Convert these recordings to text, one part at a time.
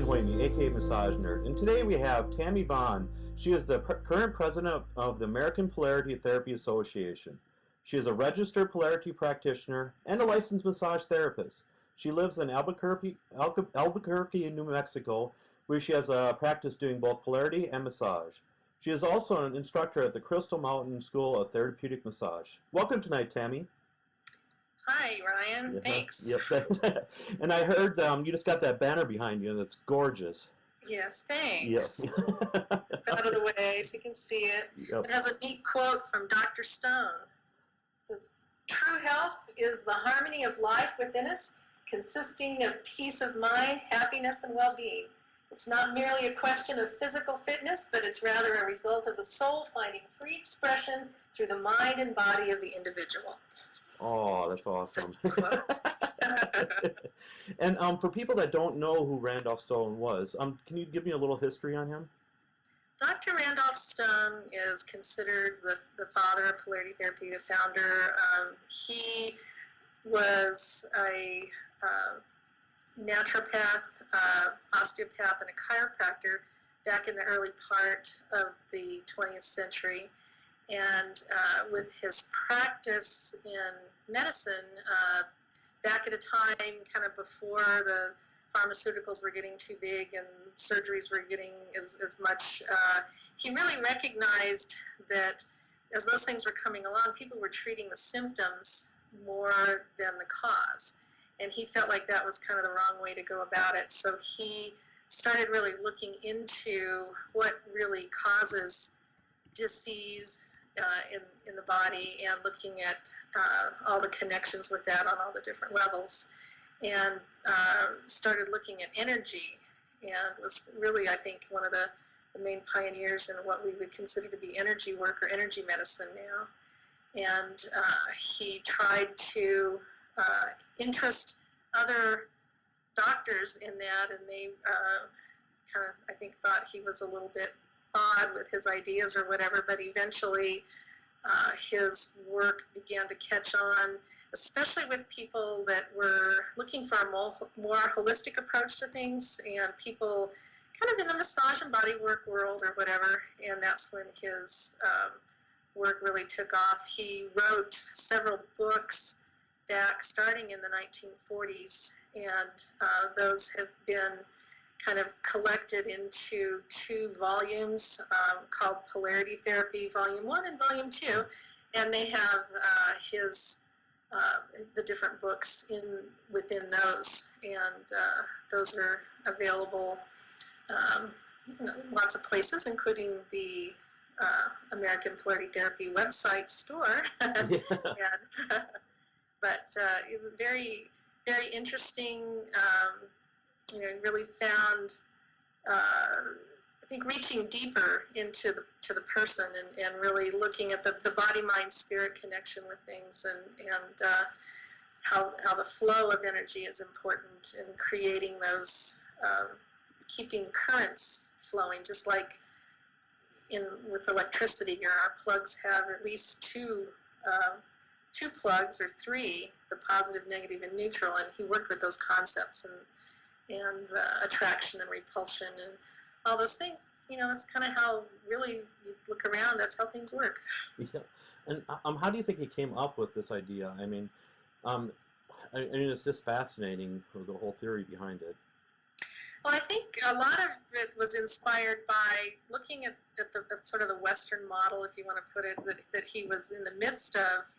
Brian Hoyme, aka Massage Nerd, and today we have Tami Vaughn. She is the current president of the American Polarity Therapy Association. She is a registered polarity practitioner and a licensed massage therapist. She lives in Albuquerque, New Mexico, where she has a practice doing both polarity and massage. She is also an instructor at the Crystal Mountain School of Therapeutic Massage. Welcome tonight, Tami. Hi, Ryan. Yeah. Thanks. Yep. And I heard you just got that banner behind you, and it's gorgeous. Yes, thanks. Yep. Get out of the way so you can see it. Yep. It has a neat quote from Dr. Stone. It says, "True health is the harmony of life within us, consisting of peace of mind, happiness, and well-being. It's not merely a question of physical fitness, but it's rather a result of the soul finding free expression through the mind and body of the individual." Oh, that's awesome. And for people that don't know who Randolph Stone was, can you give me a little history on him? Dr. Randolph Stone is considered the father of polarity therapy, the founder. He was a naturopath, osteopath, and a chiropractor back in the early part of the 20th century. And with his practice in medicine, back at a time kind of before the pharmaceuticals were getting too big and surgeries were getting as much, he really recognized that as those things were coming along, people were treating the symptoms more than the cause. And he felt like that was kind of the wrong way to go about it. So he started really looking into what really causes disease in the body and looking at all the connections with that on all the different levels, and started looking at energy, and was really, I think, one of the main pioneers in what we would consider to be energy work or energy medicine now. And he tried to interest other doctors in that, and they kind of, I think, thought he was a little bit odd with his ideas or whatever, but eventually his work began to catch on, especially with people that were looking for a more holistic approach to things, and people kind of in the massage and body work world or whatever, and that's when his work really took off. He wrote several books back starting in the 1940s, and those have been kind of collected into 2 volumes called Polarity Therapy, Volume 1 and Volume 2, and they have the different books within those, and those are available lots of places, including the American Polarity Therapy website store. But it's very, very interesting. Really found, I think, reaching deeper into the person and really looking at the body-mind-spirit connection with things, and how the flow of energy is important in creating those, keeping currents flowing, just like with electricity. Our plugs have at least two plugs or 3, the positive, negative, and neutral, and he worked with those concepts and attraction and repulsion and all those things. That's kind of how, really, you look around, that's how things work. Yeah. And how do you think he came up with this idea? I mean, it's just fascinating, the whole theory behind it. Well, I think a lot of it was inspired by looking at sort of the Western model, if you want to put it, that he was in the midst of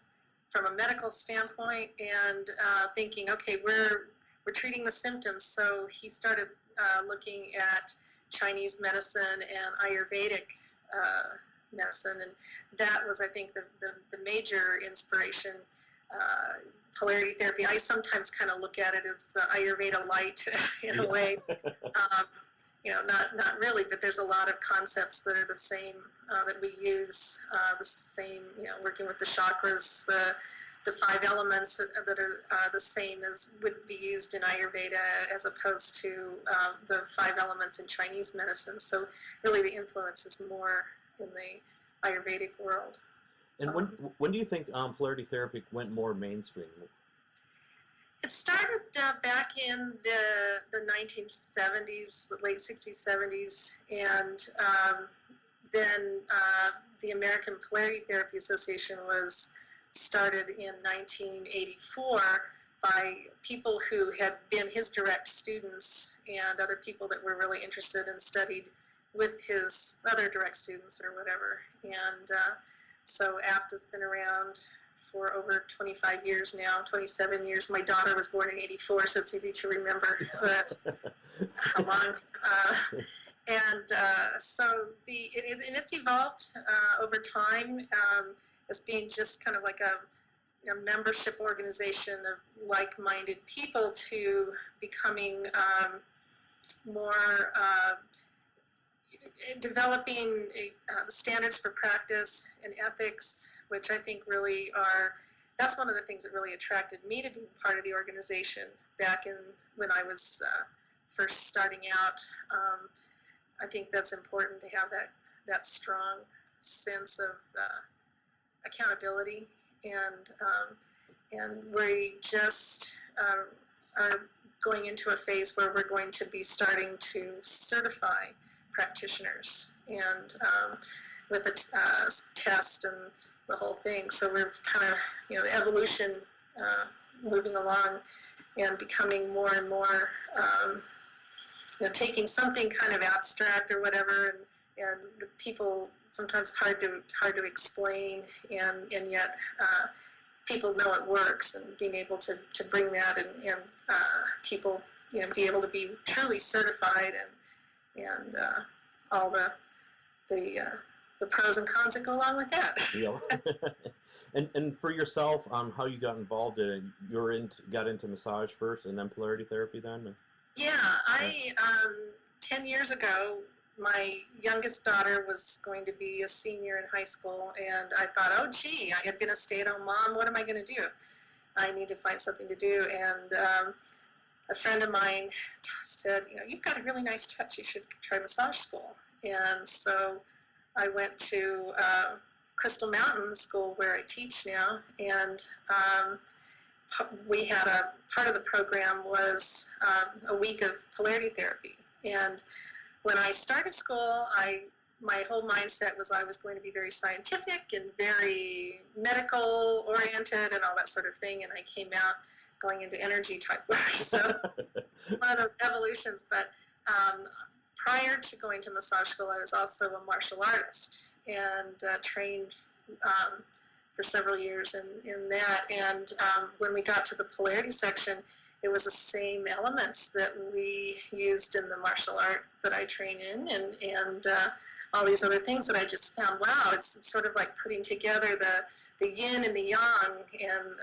from a medical standpoint, and thinking, okay, we're treating the symptoms. So he started looking at Chinese medicine and Ayurvedic medicine, and that was, I think, the major inspiration. Polarity therapy, I sometimes kind of look at it as Ayurveda light in a way. Not really, but there's a lot of concepts that are the same, that we use, the same, working with the chakras, the 5 elements that are the same as would be used in Ayurveda, as opposed to the 5 elements in Chinese medicine. So really the influence is more in the Ayurvedic world. And when do you think polarity therapy went more mainstream? It started back in the 1970s, the late 60s, 70s, and then the American Polarity Therapy Association was started in 1984 by people who had been his direct students and other people that were really interested and studied with his other direct students or whatever. And so APTA's been around for over 25 years now, 27 years. My daughter was born in 84, so it's easy to remember how long. So it's evolved over time as being just kind of like a membership organization of like-minded people to becoming more developing the standards for practice and ethics, which I think really that's one of the things that really attracted me to being part of the organization back when I was first starting out. I think that's important to have that strong sense of accountability, and we just are going into a phase where we're going to be starting to certify practitioners, and with a test and the whole thing. So we're kind of, the evolution moving along and becoming more and more, taking something kind of abstract or whatever, and the people sometimes hard to explain, and yet people know it works, and being able to bring that and people be able to be truly certified, and all the pros and cons that go along with that. Yeah. And for yourself, how you got involved in it? Got into massage first, and then polarity therapy then? Yeah, I 10 years ago, my youngest daughter was going to be a senior in high school, and I thought, oh gee, I had been a stay-at-home mom. What am I going to do? I need to find something to do. And a friend of mine said, you've got a really nice touch. You should try massage school. And so I went to Crystal Mountain School, where I teach now, and we had part of the program was a week of polarity therapy. And when I started school, my whole mindset was I was going to be very scientific and very medical oriented and all that sort of thing, and I came out going into energy type work. So one of the evolutions. But prior to going to massage school, I was also a martial artist and trained for several years in that. And when we got to the polarity section, it was the same elements that we used in the martial art that I train in, and all these other things that I just found, wow, it's sort of like putting together the yin and the yang, and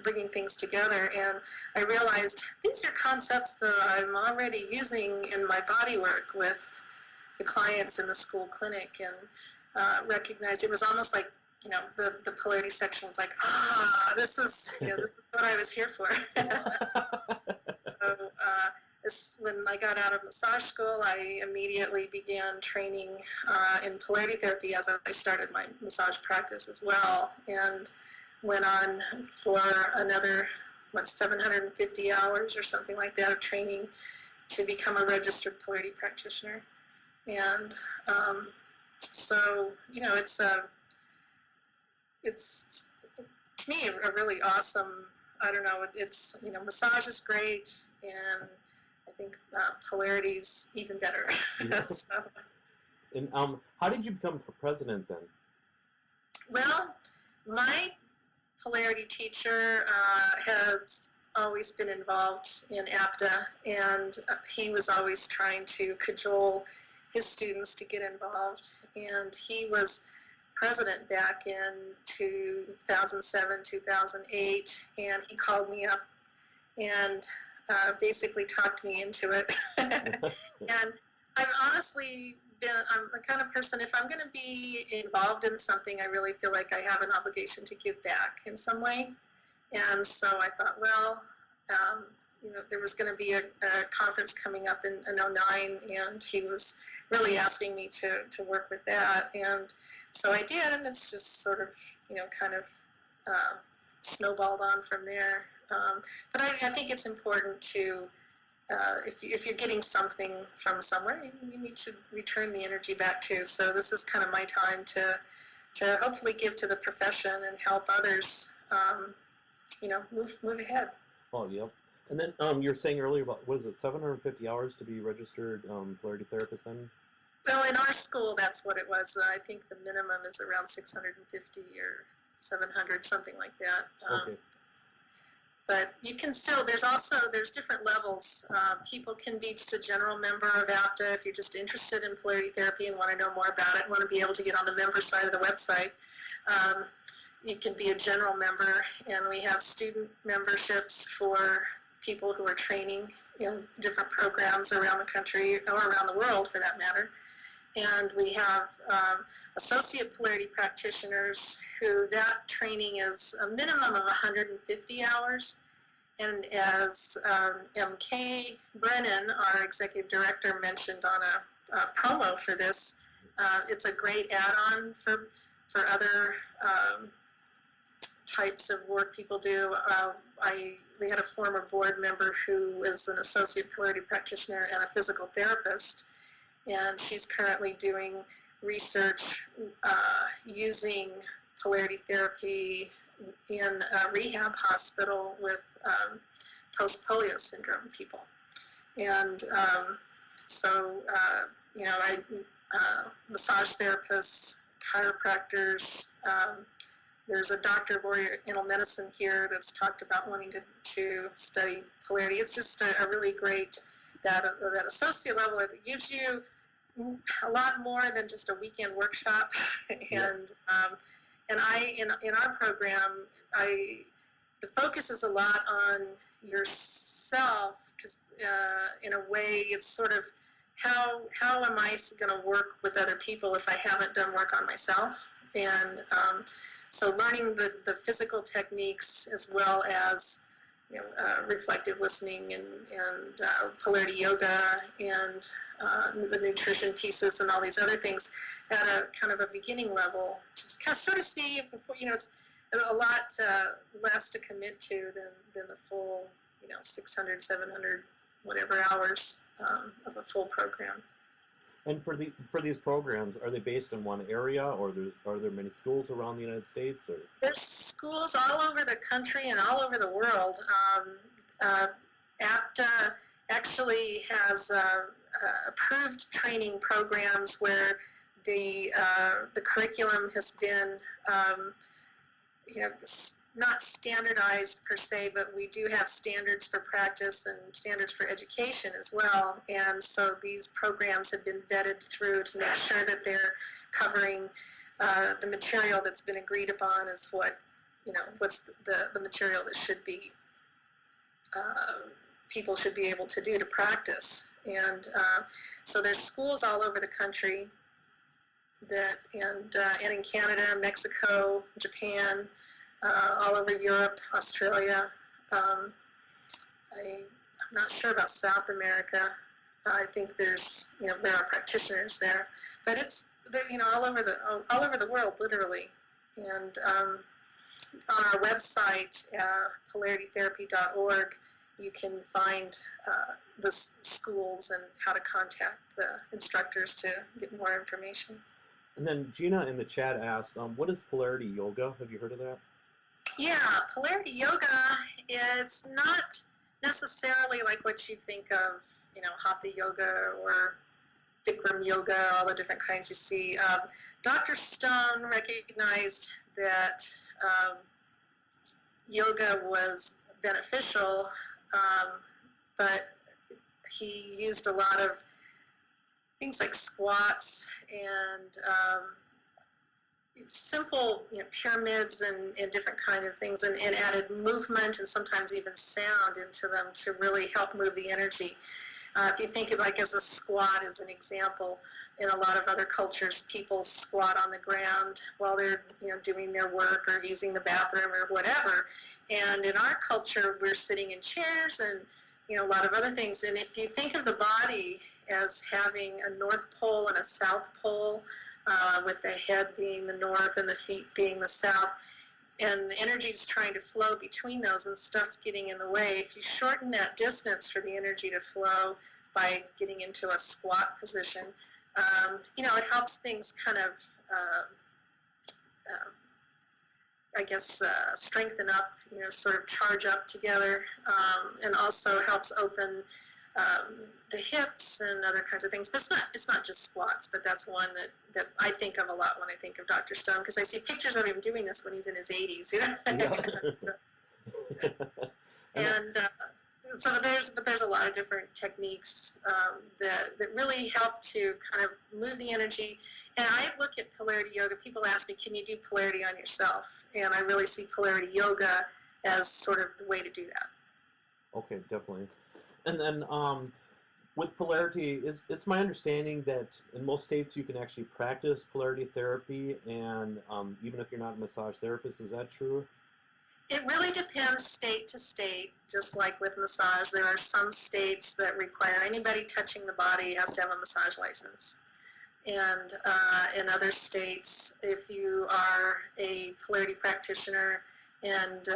bringing things together. And I realized these are concepts that I'm already using in my body work with the clients in the school clinic, and recognized it was almost like, the polarity section was like, this is what I was here for. So when I got out of massage school, I immediately began training in polarity therapy as I started my massage practice as well, and went on for another 750 hours or something like that of training to become a registered polarity practitioner. And so it's to me a really awesome, I don't know, it's, massage is great, and I think polarity's even better. Yes. So, And how did you become president then? well, my polarity teacher has always been involved in APTA, and he was always trying to cajole his students to get involved, and he was president back in 2007, 2008, and he called me up and basically talked me into it. And I'm the kind of person, if I'm going to be involved in something, I really feel like I have an obligation to give back in some way. And so I thought, well, there was going to be a conference coming up in 2009, and he was really asking me to work with that. And so I did, and it's just sort of, kind of snowballed on from there. But I think it's important to, if you're getting something from somewhere, you need to return the energy back too. So this is kind of my time to hopefully give to the profession and help others, move ahead. Oh, yep. And then you're saying earlier about, what is it, 750 hours to be registered polarity therapist then? Well, in our school, that's what it was. I think the minimum is around 650 or 700, something like that. Okay. But you can still, there's different levels. People can be just a general member of APTA if you're just interested in polarity therapy and want to know more about it, want to be able to get on the member side of the website. You can be a general member, and we have student memberships for people who are training in different programs around the country, or around the world for that matter. And we have associate polarity practitioners who that training is a minimum of 150 hours. And as M.K. Brennan, our executive director, mentioned on a promo for this, it's a great add-on for other types of work people do. We had a former board member who is an associate polarity practitioner and a physical therapist, and she's currently doing research using polarity therapy in a rehab hospital with post-polio syndrome people. And massage therapists, chiropractors, there's a doctor of Oriental medicine here that's talked about wanting to study polarity. It's just a really great, that associate level, it gives you a lot more than just a weekend workshop. And in our program, the focus is a lot on yourself, because in a way it's sort of how am I going to work with other people if I haven't done work on myself? And so learning the physical techniques, as well as reflective listening and polarity yoga and the nutrition pieces and all these other things at a kind of a beginning level, just kind of sort of see before, it's a lot less to commit to than the full 600, 700 whatever hours of a full program. And for these programs, are they based in one area, or are there many schools around the United States? Or? There's schools all over the country and all over the world. APTA actually has approved training programs where the curriculum has been not standardized per se, but we do have standards for practice and standards for education as well. And so these programs have been vetted through to make sure that they're covering the material that's been agreed upon as what's the material that should be, people should be able to do to practice. And so there's schools all over the country and in Canada, Mexico, Japan, all over Europe, Australia. I'm not sure about South America. I think there are practitioners there, but they're all over the world, literally. And on our website, polaritytherapy.org, you can find the schools and how to contact the instructors to get more information. And then Gina in the chat asked, what is polarity yoga? Have you heard of that? Yeah, polarity yoga, it's not necessarily like what you think of, hatha yoga or Bikram yoga, all the different kinds you see. Dr. Stone recognized that yoga was beneficial, but he used a lot of things like squats and simple pyramids and different kind of things, and added movement and sometimes even sound into them to really help move the energy. If you think of as a squat as an example, in a lot of other cultures, people squat on the ground while they're doing their work or using the bathroom or whatever. And in our culture, we're sitting in chairs and a lot of other things. And if you think of the body as having a north pole and a south pole, with the head being the north and the feet being the south, and the energy is trying to flow between those, and stuff's getting in the way. If you shorten that distance for the energy to flow by getting into a squat position, you know, it helps things kind of, I guess, strengthen up, you know, sort of charge up together, and also helps open the hips and other kinds of things. But it's not just squats, but that's one that I think of a lot when I think of Dr. Stone, because I see pictures of him doing this when he's in his 80s, you know. Yeah. And so there's a lot of different techniques that really help to kind of move the energy. And I look at polarity yoga. People ask me, can you do polarity on yourself? And I really see polarity yoga as sort of the way to do that. Okay, definitely. And then with polarity, it's my understanding that in most states you can actually practice polarity therapy, and even if you're not a massage therapist, is that true? It really depends state to state, just like with massage. There are some states that require anybody touching the body has to have a massage license. And in other states, if you are a polarity practitioner, and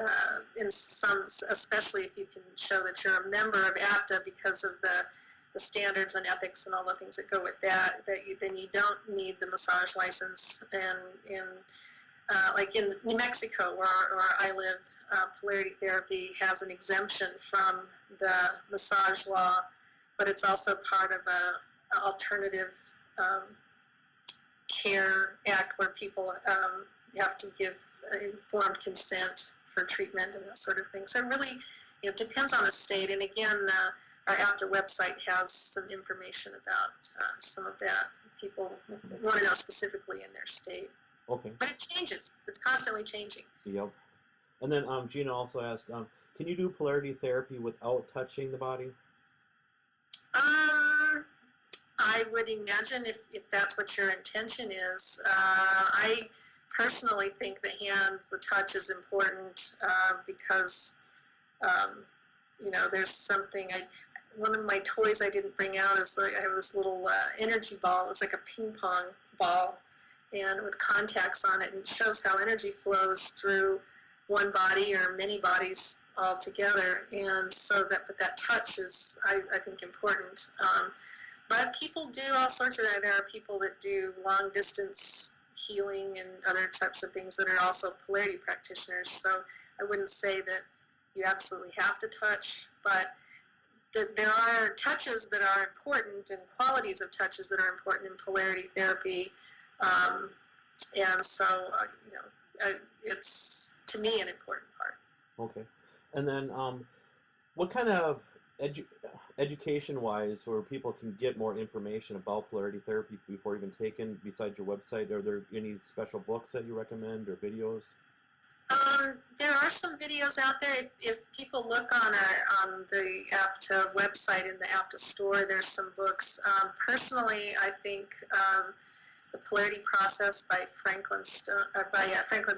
in some, especially if you can show that you're a member of APTA because of the standards and ethics and all the things that go with that, then you don't need the massage license. And like in New Mexico, where I live, polarity therapy has an exemption from the massage law, but it's also part of an alternative care act where people have to give informed consent for treatment and that sort of thing. So it really, you know, depends on the state. And again, our APTA website has some information about some of that. People want to know specifically in their state. Okay. But it changes. It's constantly changing. Yep. And then Gina also asked, can you do polarity therapy without touching the body? I would imagine if that's what your intention is. I personally think the hands, the touch is important because, you know, there's something. One of my toys I didn't bring out is I have this little energy ball. It was like a ping pong ball, and with contacts on it, and it shows how energy flows through one body or many bodies all together. And so that touch is, I think, important. But people do all sorts of that. There are people that do long distance healing and other types of things that are also polarity practitioners. So I wouldn't say that you absolutely have to touch, but there are touches that are important and qualities of touches that are important in polarity therapy. And so, you know, it's, to me, an important part. Okay. And then what kind of education-wise, where people can get more information about polarity therapy before even taking, besides your website, are there any special books that you recommend or videos? There are some videos out there. If people look on the APTA website in the APTA store, there's some books. Personally, I think The Polarity Process by Franklin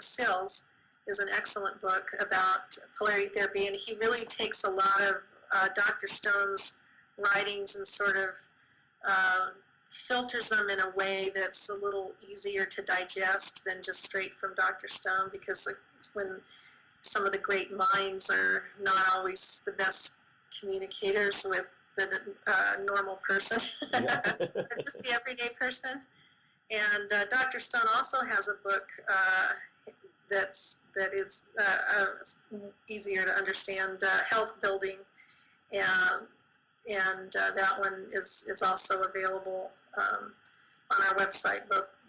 Sills is an excellent book about polarity therapy, and he really takes a lot of Dr. Stone's writings and sort of filters them in a way that's a little easier to digest than just straight from Dr. Stone, because when some of the great minds are not always the best communicators with the normal person, or just the everyday person. And Dr. Stone also has a book that is easier to understand, health building, and that one is also available on our website, both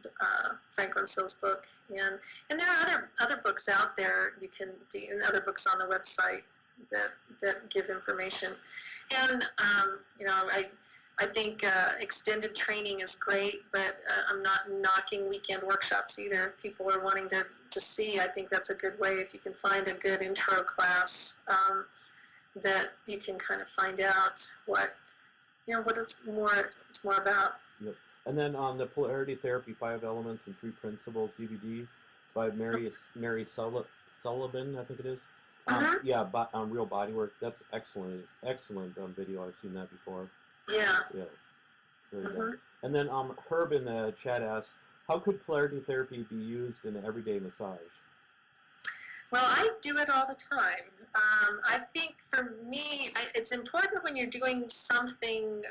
Franklin Sills' book, and there are other books out there and other books on the website that give information. And you know, I think extended training is great, but I'm not knocking weekend workshops either. If people are wanting to see, I think that's a good way. If you can find a good intro class that you can kind of find out what it's more about. Yep. And then the Polarity Therapy 5 Elements and 3 Principles DVD by Mary Sullivan, I think it is. Yeah, Real Bodywork. That's excellent video. I've seen that before. Yeah. Yeah. Very good. And then Herb in the chat asked, how could polarity therapy be used in everyday massage? Well, I do it all the time. I think for me, it's important when you're doing something,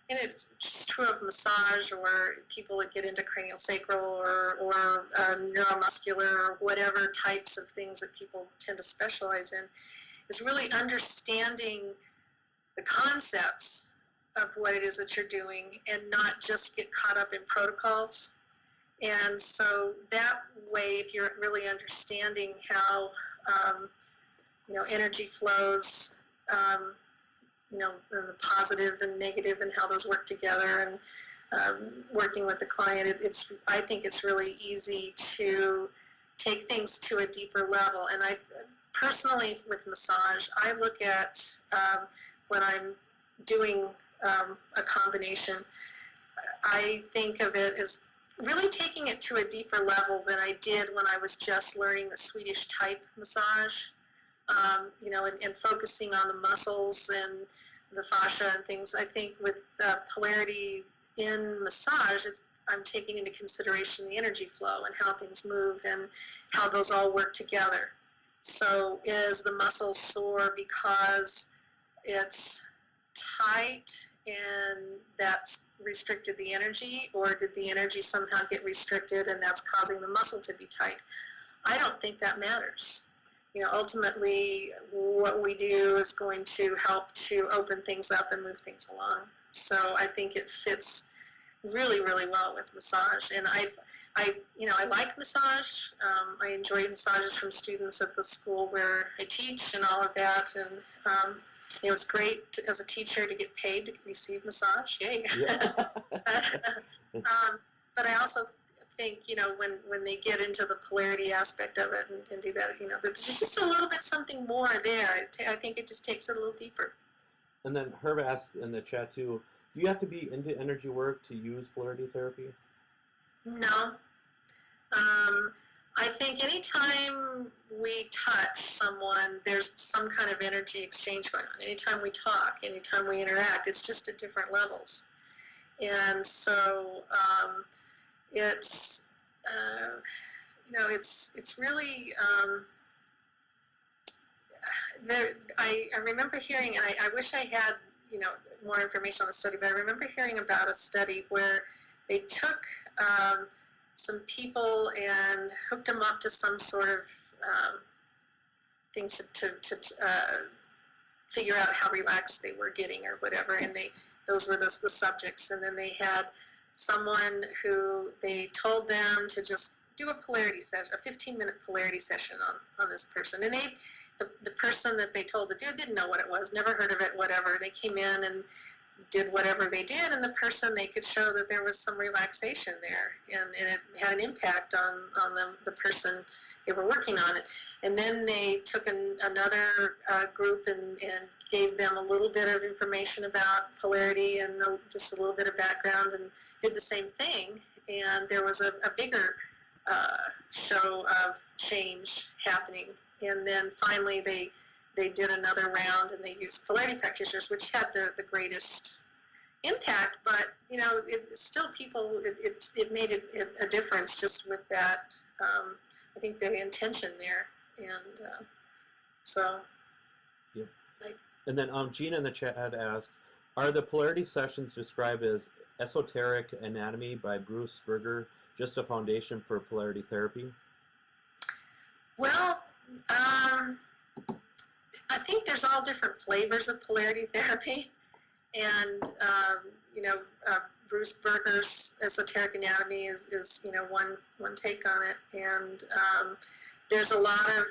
and it's just true of massage or people that get into craniosacral or neuromuscular or whatever types of things that people tend to specialize in, is really understanding the concepts of what it is that you're doing and not just get caught up in protocols. And so that way, if you're really understanding how, energy flows, the positive and negative and how those work together, and working with the client, I think it's really easy to take things to a deeper level. And I personally, with massage, I look at when I'm doing a combination, I think of it as really taking it to a deeper level than I did when I was just learning the Swedish type massage, and focusing on the muscles and the fascia and things. I think with polarity in massage, I'm taking into consideration the energy flow and how things move and how those all work together. So is the muscle sore because it's tight and that's restricted the energy, or did the energy somehow get restricted and that's causing the muscle to be tight? I don't think that matters. Ultimately, what we do is going to help to open things up and move things along. So I think it fits really, really well with massage. And I like massage. I enjoy massages from students at the school where I teach and all of that. And it's great as a teacher to get paid to receive massage. Yay! Yeah. But I also think, when they get into the polarity aspect of it and do that, there's just a little bit something more there. I think it just takes it a little deeper. And then Herb asked in the chat too, do you have to be into energy work to use polarity therapy? No. I think anytime we touch someone, there's some kind of energy exchange going on. Anytime we talk, anytime we interact, it's just at different levels. And so it's really there. I remember hearing, and I wish I had more information on the study, but I remember hearing about a study where they took some people and hooked them up to some sort of things to figure out how relaxed they were getting or whatever, and those were the subjects. And then they had someone who they told them to just do a polarity session, a 15-minute polarity session on this person. And the person that they told to do didn't know what it was, never heard of it, whatever. They came in and did whatever they did, and the person, they could show that there was some relaxation there, and it had an impact on the person they were working on it. And then they took another group and gave them a little bit of information about polarity and just a little bit of background, and did the same thing. And there was a bigger show of change happening. And then finally they did another round, and they used polarity practitioners, which had the greatest impact. But it still it made a difference just with that. I think the intention there, and so. Yeah. And then Gina in the chat asked, are the polarity sessions described as Esoteric Anatomy by Bruce Berger just a foundation for polarity therapy? Well, I think there's all different flavors of polarity therapy, and Bruce Berger's Esoteric Anatomy is one take on it, and there's a lot of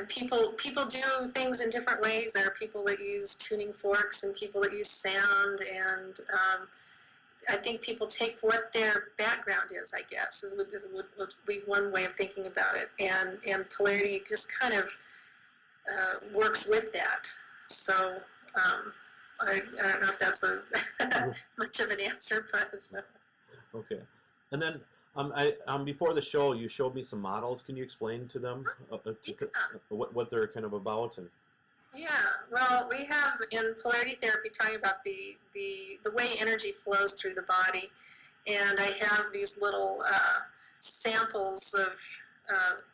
people do things in different ways. There are people that use tuning forks and people that use sound, and I think people take what their background is, I guess, would be one way of thinking about it, and polarity just kind of works with that. So I don't know if that's much of an answer, but okay. And then before the show, you showed me some models. Can you explain to them what they're kind of about? And yeah, well, we have in polarity therapy talking about the way energy flows through the body, and I have these little samples of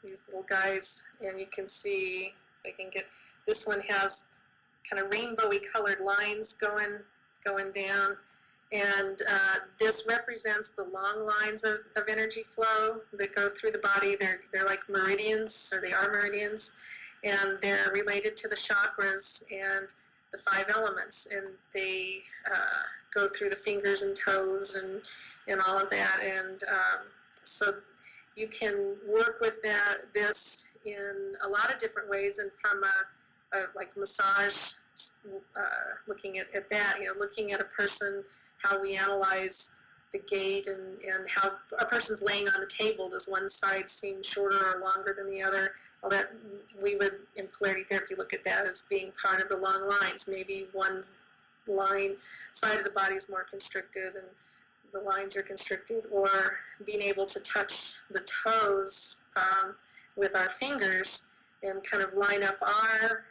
these little guys, and you can see, I can get, this one has kind of rainbowy colored lines going down, and this represents the long lines of energy flow that go through the body. They're like meridians, or they are meridians, and they're related to the chakras and the 5 elements, and they go through the fingers and toes and all of that, and so you can work with this in a lot of different ways, and from a like massage, looking at that, looking at a person, how we analyze the gait and how a person's laying on the table. Does one side seem shorter or longer than the other? Well, that we would, in polarity therapy, look at that as being part of the long lines. Maybe one side of the body is more constricted and the lines are constricted, or being able to touch the toes with our fingers and kind of line up our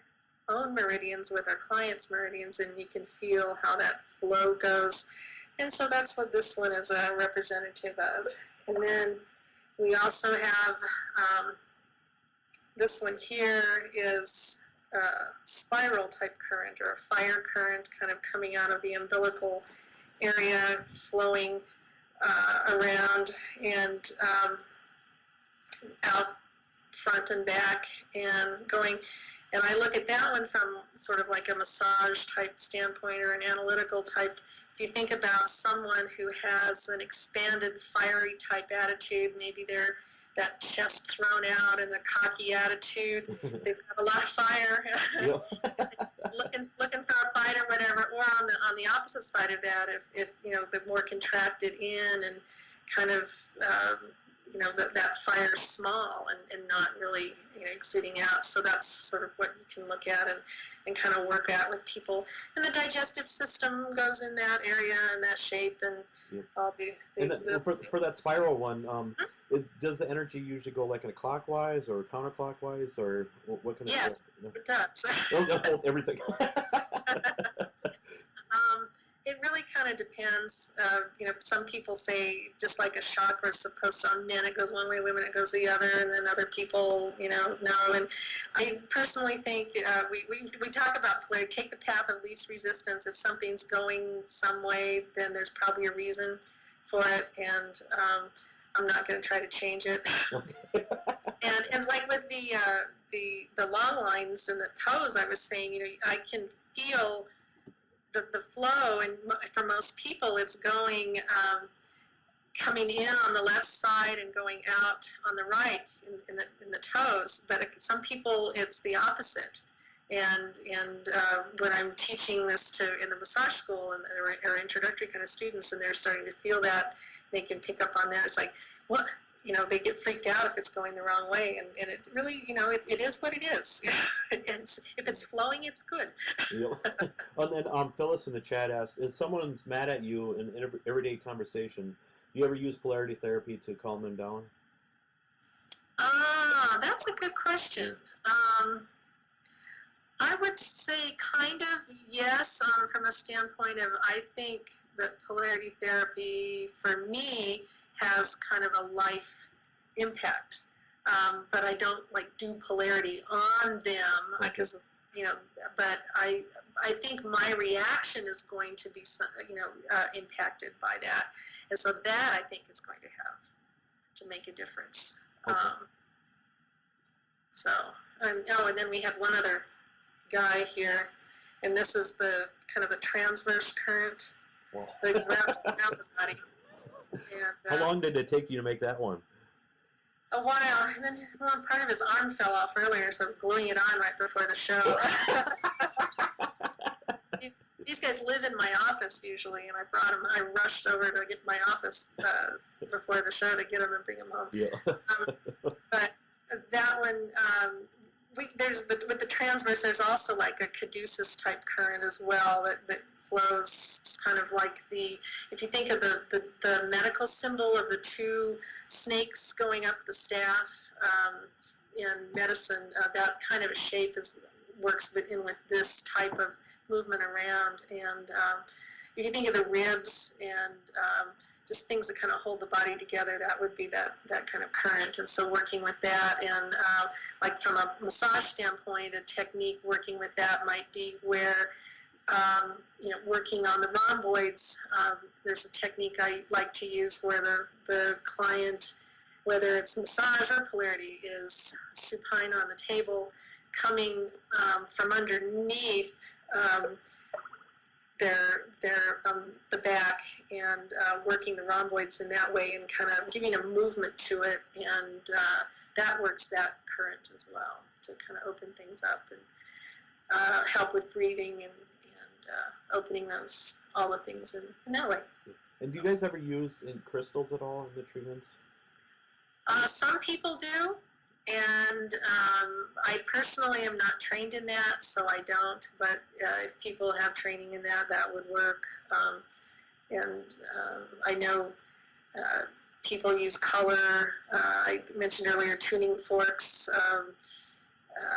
own meridians with our client's meridians, and you can feel how that flow goes. And so that's what this one is a representative of. And then we also have this one here is a spiral type current, or a fire current, kind of coming out of the umbilical area, flowing around and out front and back and going. And I look at that one from sort of like a massage type standpoint, or an analytical type. If you think about someone who has an expanded fiery type attitude, maybe they're that chest thrown out and the cocky attitude, they have a lot of fire, looking for a fight or whatever. Or on the opposite side of that, if the more contracted in and kind of that fire's small and not really exuding out. So that's sort of what you can look at and kind of work out with people. And the digestive system goes in that area and that shape, and all for that spiral one, does the energy usually go like in a clockwise or counterclockwise, or what kind of? Yes, it does. Everything. It really kind of depends. Some people say just like a chakra is supposed to, on men it goes one way, women it goes the other, and then other people, no. And I personally think we talk about polarity, take the path of least resistance. If something's going some way, then there's probably a reason for it, and I'm not going to try to change it. And it's like with the long lines and the toes, I was saying, I can feel the flow, and for most people it's going coming in on the left side and going out on the right in the toes, but some people it's the opposite. And when I'm teaching this in the massage school and or introductory kind of students, and they're starting to feel that, they can pick up on that. It's like, well, they get freaked out if it's going the wrong way, and it really, it is what it is. If it's flowing, it's good. And then Phyllis in the chat asked, if someone's mad at you in everyday conversation, do you ever use polarity therapy to calm them down? That's a good question. I would say kind of yes, from a standpoint of, I think that polarity therapy for me has kind of a life impact, but I don't do polarity on them because but I think my reaction is going to be impacted by that, and so that I think is going to make a difference. Okay. And then we have one other guy here, and this is the kind of a transverse current that wraps around the body. And, how long did it take you to make that one? A while, and then part of his arm fell off earlier, so gluing it on right before the show. These guys live in my office usually, and I brought them. I rushed over to get my office before the show to get them and bring them home. Yeah. But that one, with the transverse, there's also like a caduceus type current as well that flows kind of like if you think of the medical symbol of the two snakes going up the staff in medicine, that kind of a shape works in with this type of movement around. And if you think of the ribs and just things that kind of hold the body together, that would be that kind of current. And so working with that, and like from a massage standpoint, a technique working with that might be where, working on the rhomboids, there's a technique I like to use where the client, whether it's massage or polarity, is supine on the table, coming from underneath the back, and working the rhomboids in that way, and kind of giving a movement to it, and that works that current as well to kind of open things up and help with breathing and opening all the things in that way. And do you guys ever use crystals at all in the treatments? Some people do, and I personally am not trained in that, so I don't, but if people have training in that, that would work. I know people use color. I mentioned earlier tuning forks,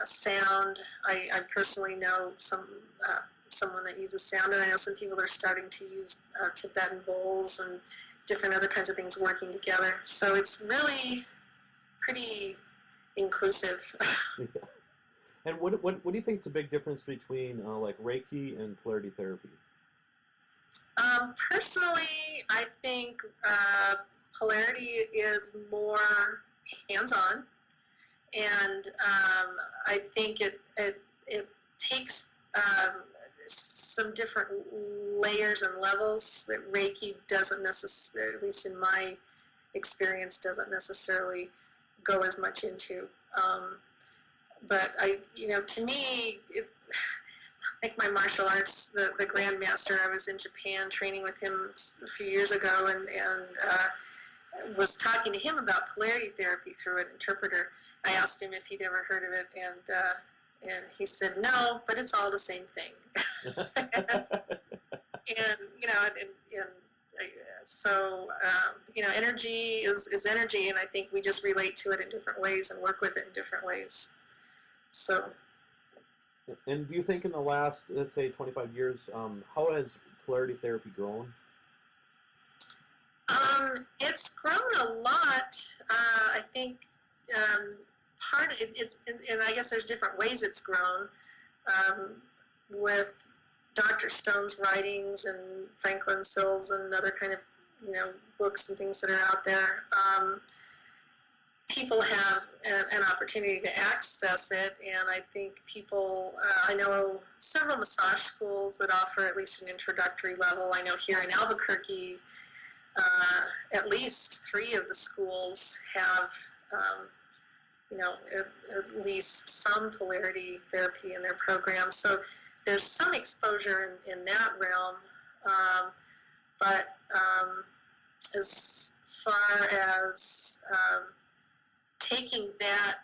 sound. I personally know someone that uses sound, and I know some people are starting to use Tibetan bowls and different other kinds of things working together. So it's really pretty inclusive. Yeah. And what do you think is the big difference between like Reiki and Polarity Therapy? Personally, I think Polarity is more hands-on, and I think it takes some different layers and levels that Reiki doesn't necessarily, at least in my experience, doesn't necessarily go as much into. But to me, it's like my martial arts, the Grandmaster. I was in Japan training with him a few years ago, and was talking to him about Polarity Therapy through an interpreter. I asked him if he'd ever heard of it, and he said no, but it's all the same thing. So energy is energy, and I think we just relate to it in different ways and work with it in different ways. So. And do you think in the last, let's say, 25 years, how has Polarity Therapy grown? It's grown a lot. I think part of it, and I guess there's different ways it's grown. With Dr. Stone's writings and Franklin Sills and other kind of books and things that are out there, people have an opportunity to access it, and I think people, I know several massage schools that offer at least an introductory level. I know here in Albuquerque, at least 3 of the schools have, at least some polarity therapy in their program. So there's some exposure in that realm, but as far as taking that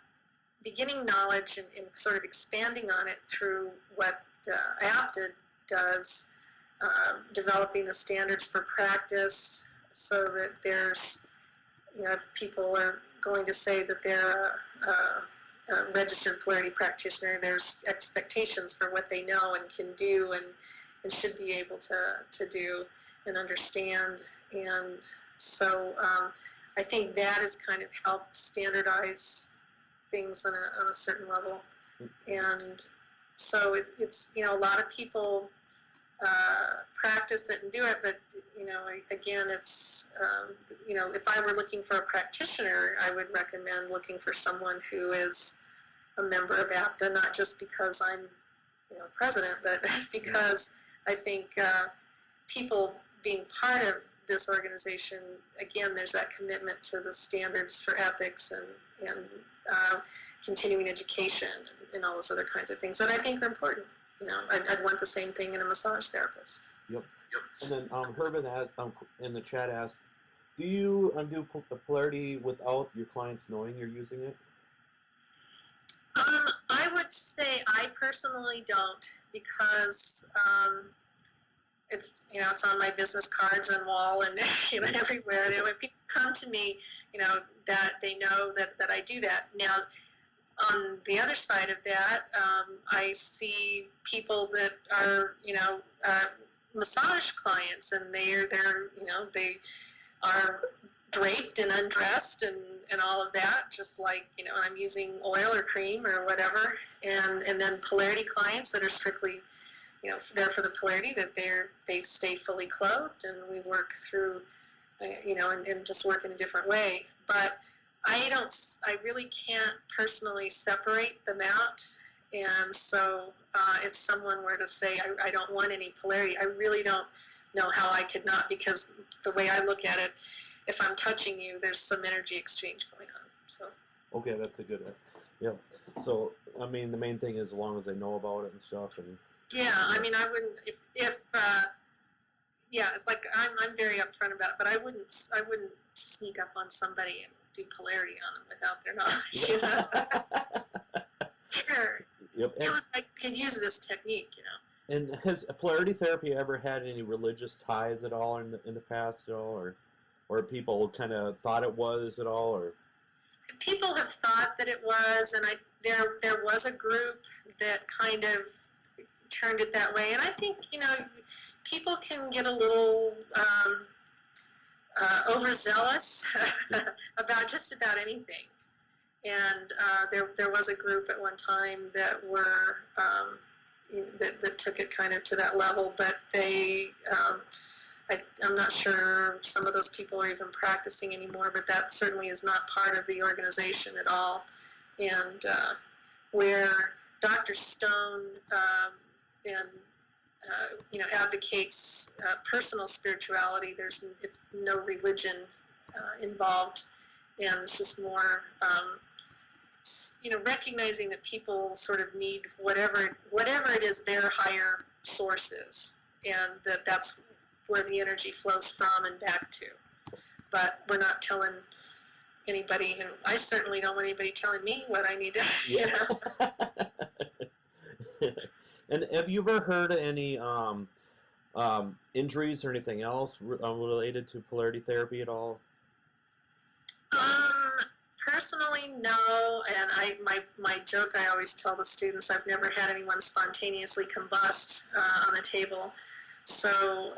beginning knowledge and sort of expanding on it through what APTA does, developing the standards for practice, so that there's, if people are going to say that they're a registered polarity practitioner, there's expectations for what they know and can do and should be able to do and understand. And so I think that has kind of helped standardize things on a certain level. And so it's a lot of people practice it and do it, but again, it's if I were looking for a practitioner, I would recommend looking for someone who is a member of APTA, not just because I'm president, but because I think people being part of this organization, again, there's that commitment to the standards for ethics and continuing education and all those other kinds of things that I think are important. I'd want the same thing in a massage therapist. Yep. And then Herman in the chat asked, do you do polarity without your clients knowing you're using it? I would say I personally don't, because it's it's on my business cards and wall and everywhere. And when people come to me, that they know that I do that. Now, on the other side of that, I see people that are, massage clients, and they are draped and undressed and all of that, just like, I'm using oil or cream or whatever. And then polarity clients that are strictly, there for the polarity, that they stay fully clothed, and we work through, and just work in a different way. But I really can't personally separate them out. And so if someone were to say, I don't want any polarity, I really don't know how I could not, because the way I look at it, if I'm touching you, there's some energy exchange going on. So. Okay, that's a good one. Yeah. So, I mean, the main thing is as long as they know about it and stuff. And yeah, I mean, I wouldn't, it's like I'm very upfront about it, but I wouldn't sneak up on somebody and do polarity on them without their knowledge. Sure. Yep. I could use this technique, And has polarity therapy ever had any religious ties at all in the past at all, or people kind of thought it was at all, or? People have thought that it was, and there was a group that kind of turned it that way, and I think people can get a little overzealous about just about anything. And there was a group at one time that were that took it kind of to that level, but they I'm not sure some of those people are even practicing anymore, but that certainly is not part of the organization at all. And where Dr. Stone advocates personal spirituality, it's no religion involved, and it's just more recognizing that people sort of need whatever it is their higher source is, and that's where the energy flows from and back to. But we're not telling anybody, and I certainly don't want anybody telling me what I need to, yeah. And have you ever heard of any injuries or anything else related to polarity therapy at all? Personally, no. And my joke I always tell the students, I've never had anyone spontaneously combust on the table. So,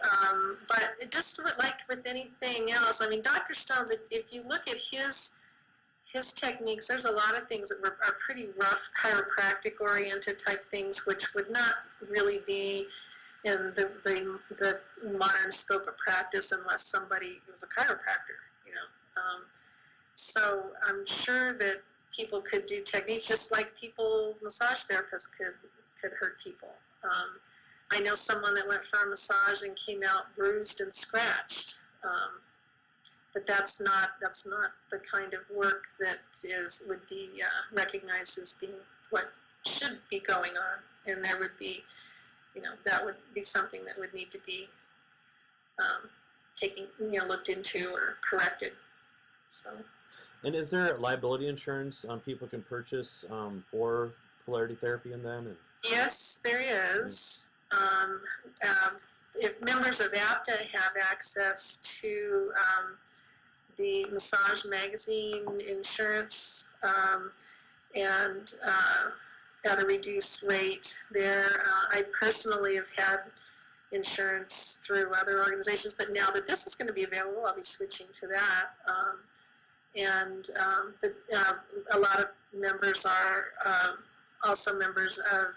but it just like with anything else, I mean, Dr. Stone's, if you look at his techniques, there's a lot of things that are pretty rough, chiropractic-oriented type things, which would not really be in the modern scope of practice unless somebody was a chiropractor, So I'm sure that people could do techniques just like massage therapists could hurt people. I know someone that went for a massage and came out bruised and scratched. But that's not the kind of work that would be recognized as being what should be going on, and there would be, that would be something that would need to be looked into or corrected. So. And is there liability insurance people can purchase for polarity therapy and then? Yes, there is. If members of APTA have access to the massage magazine insurance and at a reduced rate there. I personally have had insurance through other organizations, but now that this is going to be available, I'll be switching to that. But a lot of members are also members of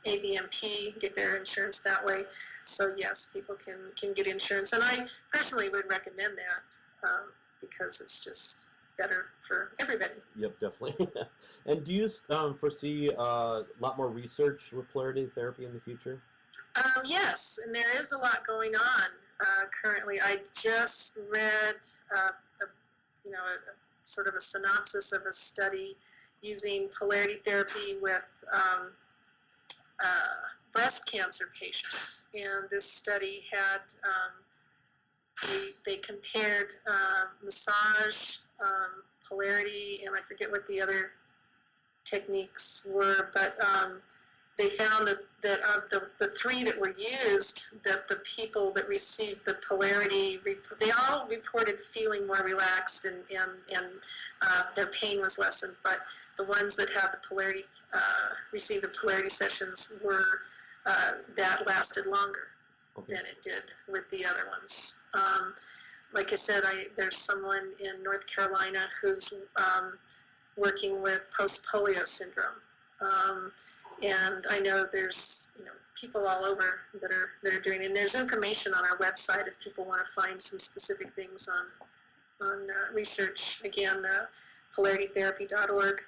ABMP, get their insurance that way. So yes, people can get insurance, and I personally would recommend that because it's just better for everybody. Yep, definitely. And do you foresee a lot more research with polarity therapy in the future? Yes, and there is a lot going on currently. I just read sort of a synopsis of a study using polarity therapy with breast cancer patients. And this study had, they compared massage, polarity, and I forget what the other techniques were, but they found that of the three that were used, that the people that received the polarity, they all reported feeling more relaxed, and their pain was lessened. But the ones that had the polarity, received the polarity sessions, were that lasted longer than it did with the other ones. Like I said, there's someone in North Carolina who's working with post-polio syndrome. And I know there's people all over that are doing it. And there's information on our website if people want to find some specific things on research. Again, polaritytherapy.org.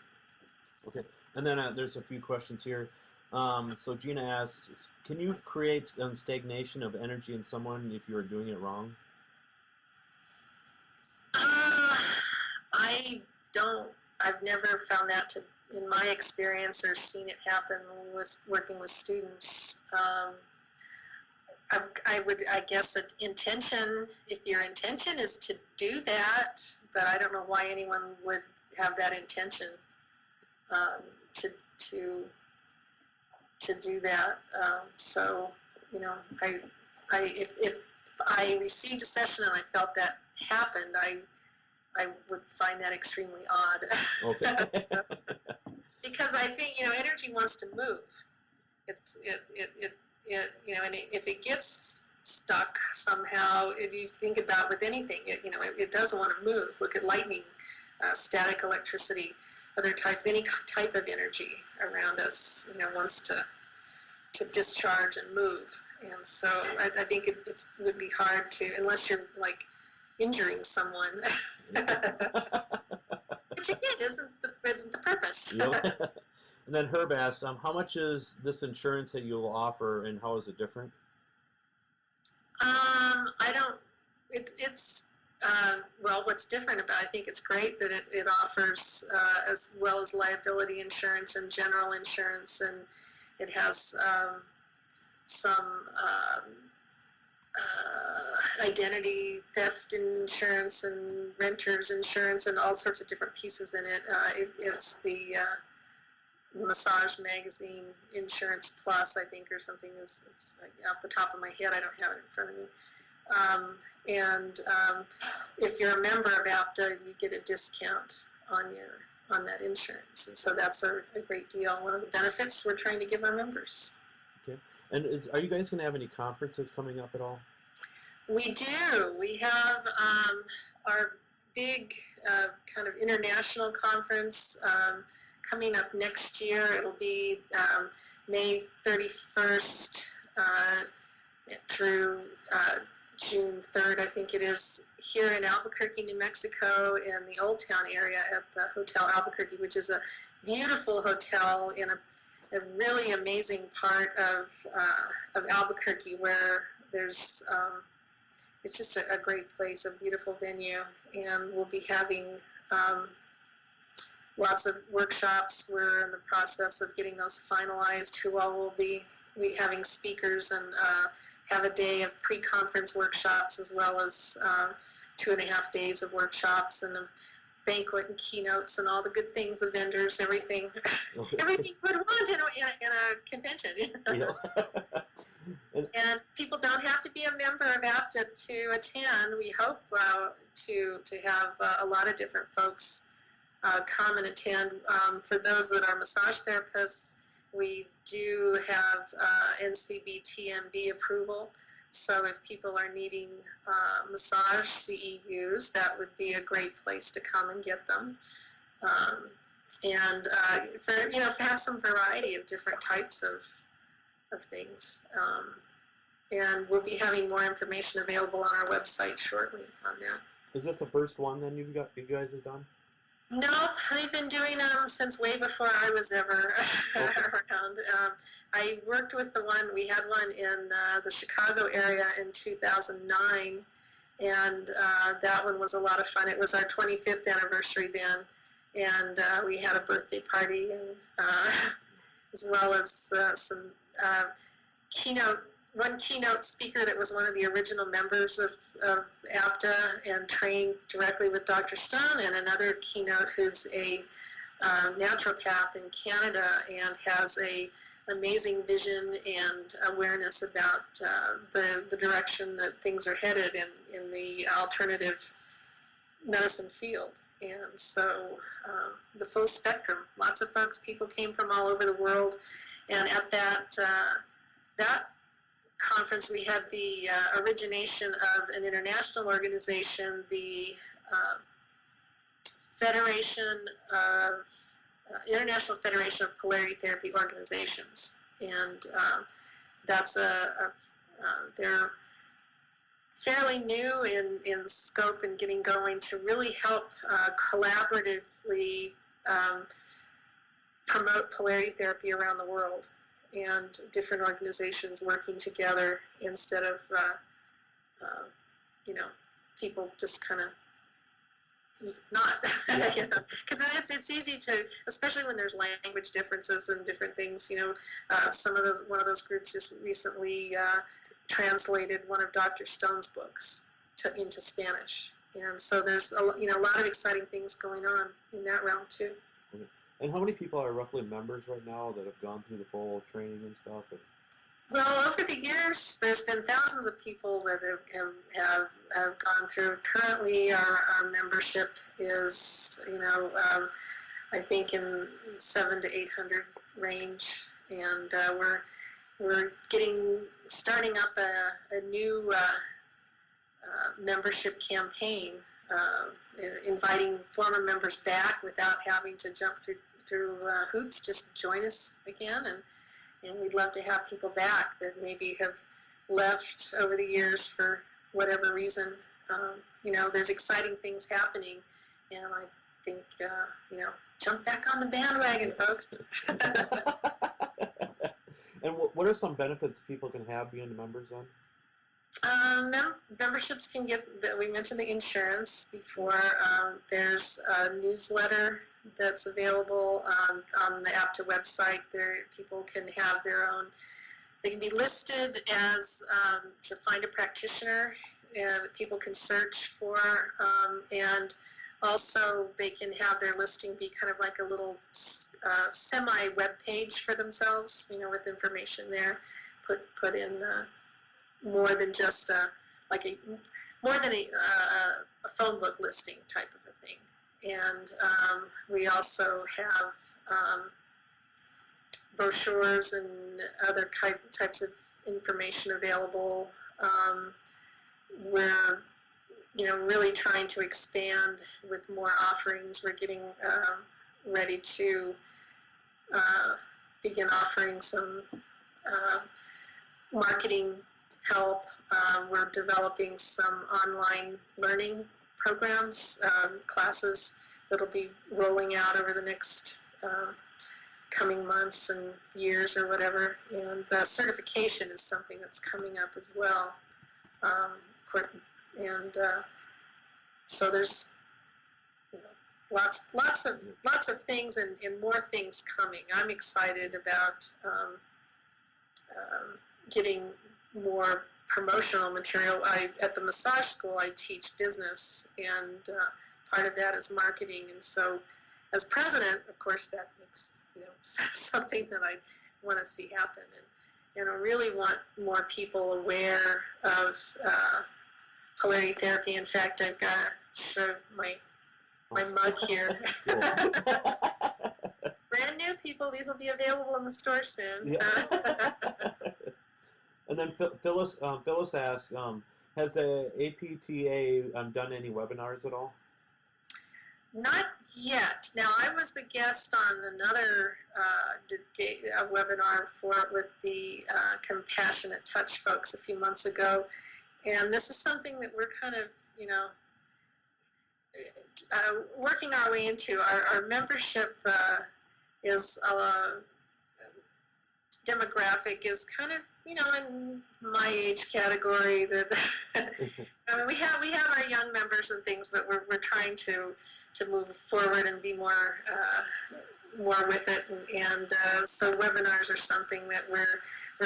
Okay, and then there's a few questions here. So Gina asks, can you create stagnation of energy in someone if you are doing it wrong? I don't. I've never found that in my experience, or seen it happen with working with students. I guess that intention, if your intention is to do that, but I don't know why anyone would have that intention to do that. So, if I received a session and I felt that happened, I would find that extremely odd. Okay. Because I think, energy wants to move. And if it gets stuck somehow, if you think about with anything, it doesn't want to move. Look at lightning, static electricity, other types, any type of energy around us, wants to discharge and move. And so I think it would be hard to, unless you're like injuring someone, which again isn't the purpose. Yep. And then Herb asked, how much is this insurance that you'll offer, and how is it different? Well, what's different about it, I think it's great that it offers as well as liability insurance and general insurance, and it has some identity theft insurance and renter's insurance and all sorts of different pieces in it. It's the Massage Magazine Insurance Plus, I think, or something is off the top of my head. I don't have it in front of me. And if you're a member of APTA, you get a discount on that insurance, and so that's a great deal. One of the benefits we're trying to give our members. Okay. And are you guys going to have any conferences coming up at all? We do. We have our big kind of international conference coming up next year. It'll be May 31st through June 3rd, I think it is, here in Albuquerque, New Mexico, in the Old Town area at the Hotel Albuquerque, which is a beautiful hotel in a really amazing part of Albuquerque, where there's it's just a great place, a beautiful venue, and we'll be having lots of workshops. We're in the process of getting those finalized. Who all will be having speakers, and have a day of pre-conference workshops, as well as 2.5 days of workshops and a banquet and keynotes and all the good things, the vendors, everything, everything you would want in a convention. And people don't have to be a member of APTA to attend. We hope to have a lot of different folks come and attend. For those that are massage therapists, we do have NCBTMB approval. So if people are needing massage CEUs, that would be a great place to come and get them. And have some variety of different types of things. And we'll be having more information available on our website shortly on that. Is this the first one then you guys have done? No, they've been doing them since way before I was ever around. I worked with we had one in the Chicago area in 2009, and that one was a lot of fun. It was our 25th anniversary then, and we had a birthday party, and as well as some one keynote speaker that was one of the original members of APTA and trained directly with Dr. Stone, and another keynote who's a naturopath in Canada and has a amazing vision and awareness about the direction that things are headed in the alternative medicine field. And so the full spectrum, lots of folks, people came from all over the world, and at that conference we had the origination of an international organization, the International Federation of Polarity Therapy Organizations, and that's they're fairly new in scope and getting going to really help collaboratively promote polarity therapy around the world, and different organizations working together instead of people just kind of not, because it's easy to, especially when there's language differences and different things. One of those groups just recently translated one of Dr. Stone's books into Spanish, and so there's a lot of exciting things going on in that realm too. And how many people are roughly members right now that have gone through the full training and stuff? Well, over the years, there's been thousands of people that have gone through. Currently, our membership is, I think in 700 to 800 range, and we're starting up a new membership campaign, inviting former members back without having to jump through hoops. Just join us again, and we'd love to have people back that maybe have left over the years for whatever reason. There's exciting things happening, and I think, jump back on the bandwagon, folks. And what are some benefits people can have being members then? Memberships can get, we mentioned the insurance before. There's a newsletter that's available on the APTA website. There, people can have their own, they can be listed as to find a practitioner, and people can search for, and also they can have their listing be kind of like a little semi-web page for themselves, with information there, put in more than just a phone book listing type of a thing. And we also have brochures and other types of information available. We're really trying to expand with more offerings. We're getting ready to begin offering some marketing help. We're developing some online learning programs, classes that'll be rolling out over the next coming months and years or whatever. And the certification is something that's coming up as well. So there's lots of things and more things coming. I'm excited about getting more promotional material. At the massage school, I teach business, and part of that is marketing. And so, as president, of course, that makes something that I want to see happen. And I really want more people aware of polarity therapy. In fact, I've got to show my mug here. Brand new people. These will be available in the store soon. Yeah. And then Phyllis asked, has the APTA done any webinars at all? Not yet. Now, I was the guest on another webinar with the Compassionate Touch folks a few months ago, and this is something that we're kind of, working our way into. Our membership is demographic is kind of, in my age category. That I mean, we have our young members and things, but we're trying to move forward and be more with it, and so webinars are something that we're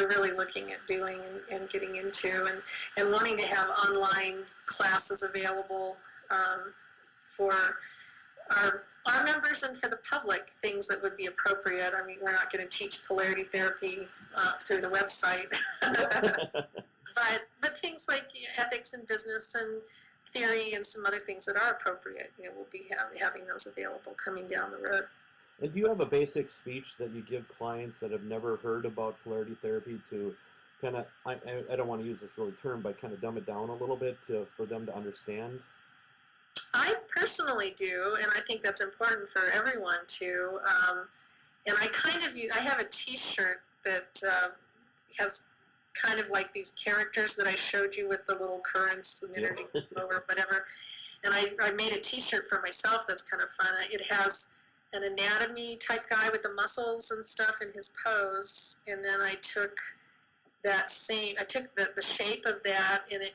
really looking at doing and getting into, and wanting to have online classes available for our members and for the public, things that would be appropriate. I mean, we're not going to teach polarity therapy through the website, but things like ethics in business and theory and some other things that are appropriate, we'll be having those available coming down the road. And do you have a basic speech that you give clients that have never heard about polarity therapy to kind of, I don't want to use this really term, but kind of dumb it down a little bit for them to understand? I personally do, and I think that's important for everyone to. And I have a T-shirt that has kind of like these characters that I showed you with the little currents and energy flow or whatever. And I made a T-shirt for myself that's kind of fun. It has an anatomy type guy with the muscles and stuff in his pose, and then I took the shape of that, and it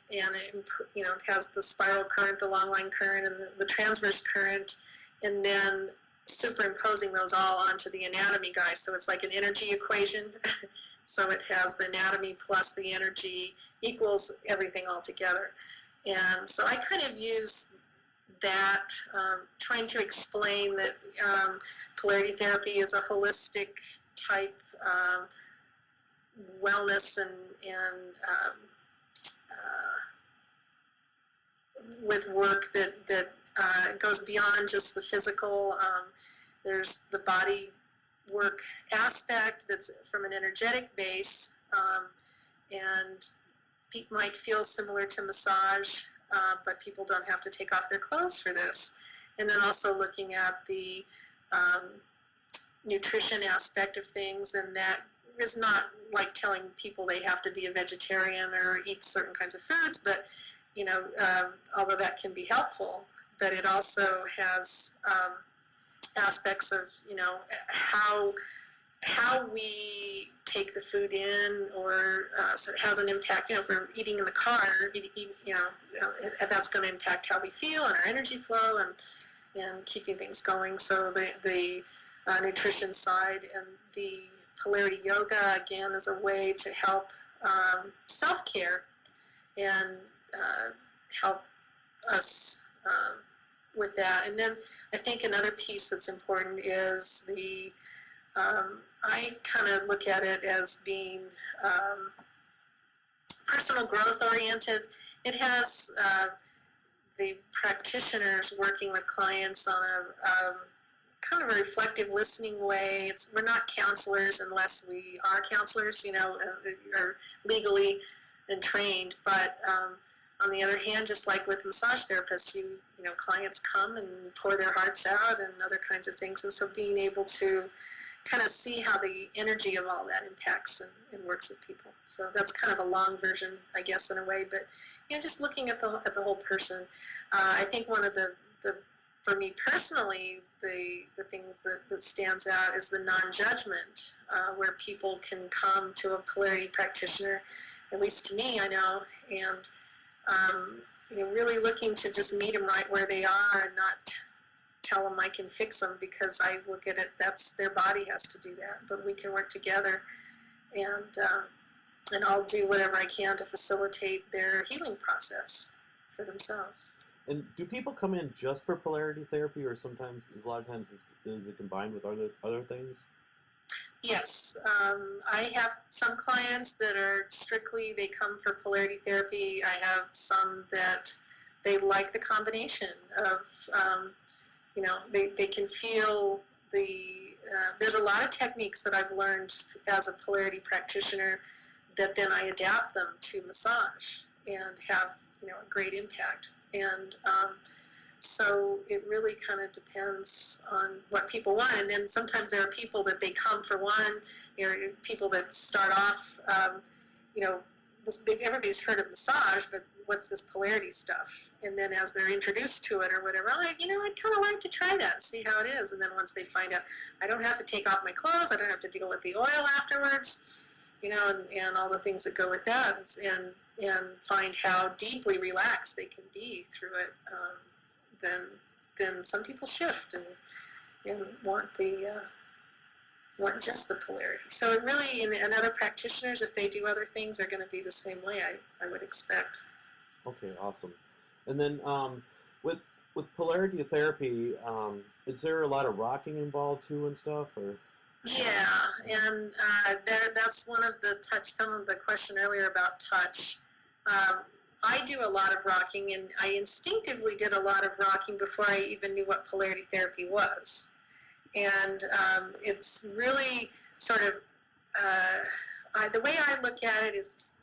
has the spiral current, the long line current, and the transverse current, and then superimposing those all onto the anatomy guy. So it's like an energy equation. So it has the anatomy plus the energy equals everything all together. And so I kind of use that, trying to explain that polarity therapy is a holistic type wellness and with work that goes beyond just the physical. There's the body work aspect that's from an energetic base, and might feel similar to massage, but people don't have to take off their clothes for this. And then also looking at the nutrition aspect of things, and that is not like telling people they have to be a vegetarian or eat certain kinds of foods, but although that can be helpful, but it also has aspects of how we take the food in, or so it has an impact. If we're eating in the car, that's going to impact how we feel and our energy flow and keeping things going. So the nutrition side and the polarity yoga, again, is a way to help self-care and help us with that. And then I think another piece that's important is I kind of look at it as being personal growth oriented. It has the practitioners working with clients on a kind of a reflective listening way. We're not counselors unless we are counselors, are legally and trained. But on the other hand, just like with massage therapists, clients come and pour their hearts out and other kinds of things. And so being able to kind of see how the energy of all that impacts and works with people. So that's kind of a long version, I guess, in a way. But just looking at the whole person. I think one of the for me personally, the things that stands out is the non-judgment, where people can come to a polarity practitioner, at least to me, I know, and really looking to just meet them right where they are and not tell them I can fix them, because I look at it, that's their body has to do that, but we can work together, and I'll do whatever I can to facilitate their healing process for themselves. And do people come in just for polarity therapy, or sometimes, a lot of times, is it combined with other things? Yes, I have some clients that are strictly, they come for polarity therapy. I have some that they like the combination of, they can feel there's a lot of techniques that I've learned as a polarity practitioner that then I adapt them to massage and have, a great impact. And so it really kind of depends on what people want. And then sometimes there are people that they come for one, people that start off, everybody's heard of massage, but what's this polarity stuff? And then as they're introduced to it or whatever, I'm like, I'd kind of like to try that and see how it is. And then once they find out, I don't have to take off my clothes, I don't have to deal with the oil afterwards, and all the things that go with that, and find how deeply relaxed they can be through it, then some people shift and want just the polarity. So it really, and other practitioners, if they do other things, are going to be the same way, I would expect. Okay, awesome. And then with with polarity therapy, is there a lot of rocking involved too and stuff, or? Yeah, and that's one of the some of the question earlier about touch. I do a lot of rocking, and I instinctively did a lot of rocking before I even knew what polarity therapy was. And it's really sort of, the way I look at it is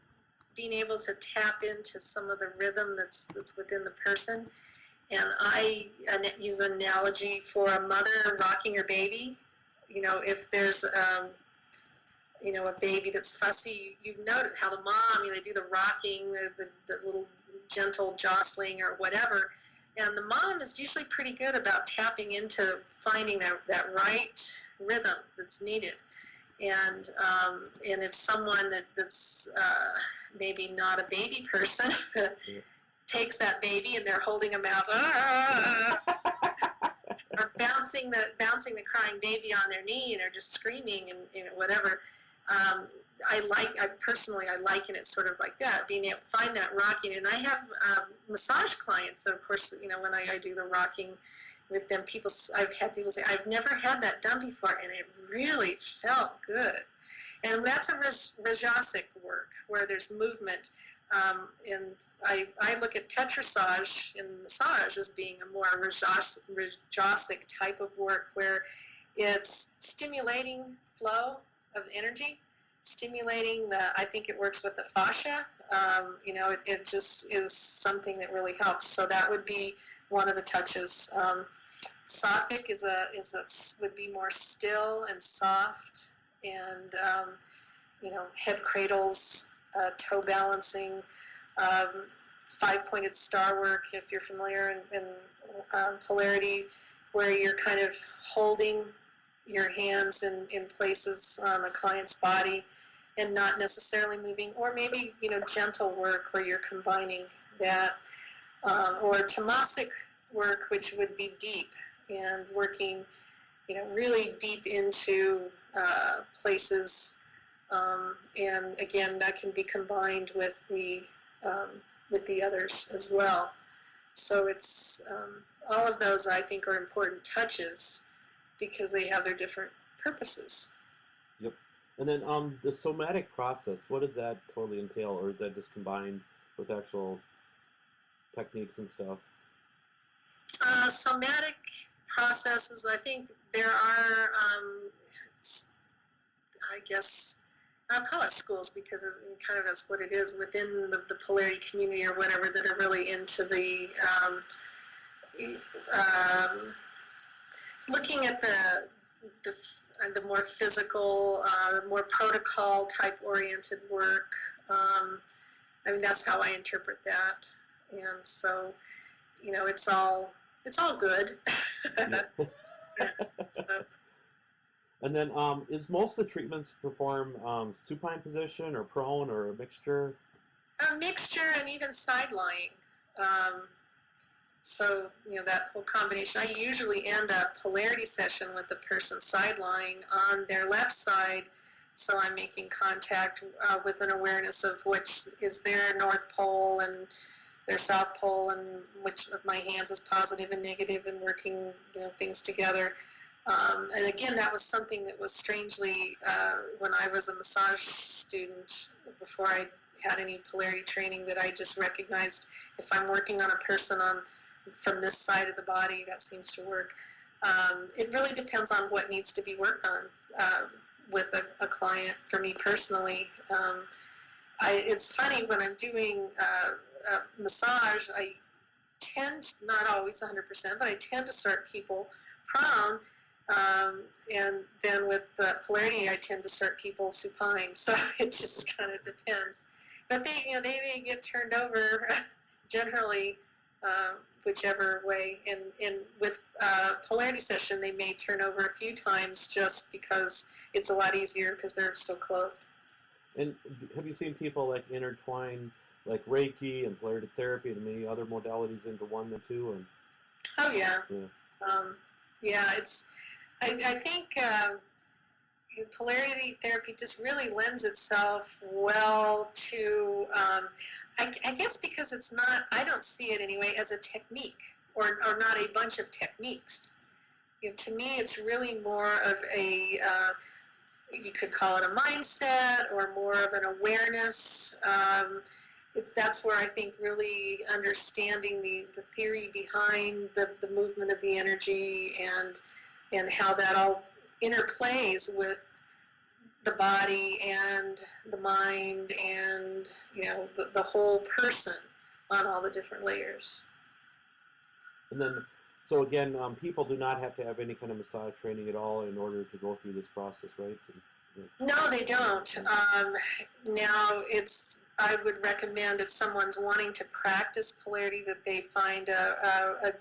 being able to tap into some of the rhythm that's within the person. And I use an analogy for a mother rocking her baby. If there's a baby that's fussy, you notice how the mom, they do the rocking, the little gentle jostling or whatever, and the mom is usually pretty good about tapping into finding that right rhythm that's needed. And if someone that's maybe not a baby person takes that baby and they're holding them out, or bouncing the crying baby on their knee, and they're just screaming and whatever. I personally liken it sort of like that, being able to find that rocking. And I have massage clients, so of course, when I do the rocking with them, I've had people say, I've never had that done before, and it really felt good. And that's a Rajasic work, where there's movement. And I look at petrissage in massage as being a more Rajasic type of work, where it's stimulating flow of energy, stimulating I think it works with the fascia. It just is something that really helps. So that would be one of the touches. Sattvic would be more still and soft, and head cradles, toe balancing, five-pointed star work, if you're familiar in polarity, where you're kind of holding your hands in places on a client's body and not necessarily moving, or maybe gentle work where you're combining that, or Tamasic work, which would be deep and working really deep into places, and again, that can be combined with the others as well. So it's all of those, I think, are important touches because they have their different purposes. Yep. And then the somatic process, what does that totally entail, or is that just combined with actual techniques and stuff? Somatic processes, I think there are, I guess, I'll call it schools because it kind of is what it is within the polarity community or whatever, that are really into the looking at the more physical, more protocol type oriented work. That's how I interpret that, and so it's all good. So. And then, is most of the treatments performed supine position or prone or a mixture? A mixture, and even side lying. So, that whole combination. I usually end a polarity session with the person side lying on their left side, so I'm making contact with an awareness of which is their North Pole and their South Pole, and which of my hands is positive and negative, and working things together. And again, that was something that was strangely, when I was a massage student, before I had any polarity training, that I just recognized if I'm working on a person from this side of the body, that seems to work. It really depends on what needs to be worked on with a client. For me personally, it's funny, when I'm doing massage, I tend, not always 100%, but I tend to start people prone. And then with polarity, I tend to start people supine. So it just kind of depends. But they may get turned over generally, whichever way. And with polarity session, they may turn over a few times just because it's a lot easier because they're still clothed. And have you seen people like intertwine like Reiki and polarity therapy and many other modalities into one and two? And oh yeah. It's. I think polarity therapy just really lends itself well to, I guess because it's not, I don't see it anyway, as a technique. or not a bunch of techniques. To me, it's really more of a, you could call it a mindset or more of an awareness. That's where I think really understanding the theory behind the movement of the energy and how that all interplays with the body and the mind and, the whole person on all the different layers. And then, so again, people do not have to have any kind of massage training at all in order to go through this process, right? No, they don't. Now, I would recommend if someone's wanting to practice polarity that they find a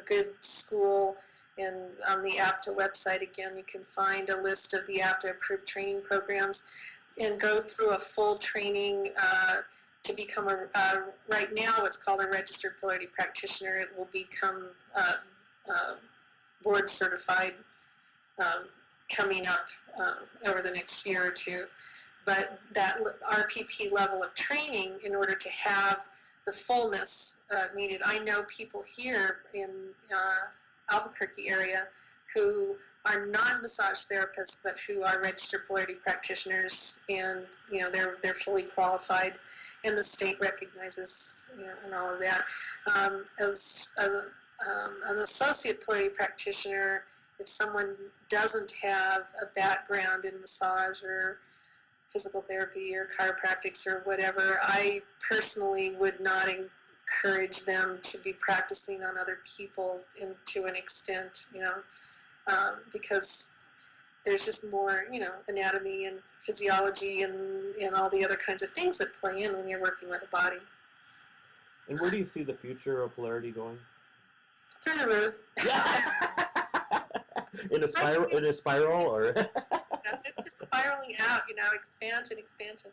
good school. And on the APTA website, again, you can find a list of the APTA approved training programs and go through a full training to become right now it's called a registered polarity practitioner. It will become board certified coming up over the next year or two. But that RPP level of training, in order to have the fullness needed, I know people here in Albuquerque area who are not massage therapists but who are registered polarity practitioners, and they're fully qualified and the state recognizes and all of that. As an associate polarity practitioner, if someone doesn't have a background in massage or physical therapy or chiropractics or whatever, I personally would not encourage them to be practicing on other people to an extent, because there's just more, anatomy and physiology and all the other kinds of things that play in when you're working with a body. And where do you see the future of polarity going? Through the roof. In a spiral, or? It's just spiraling out, expansion.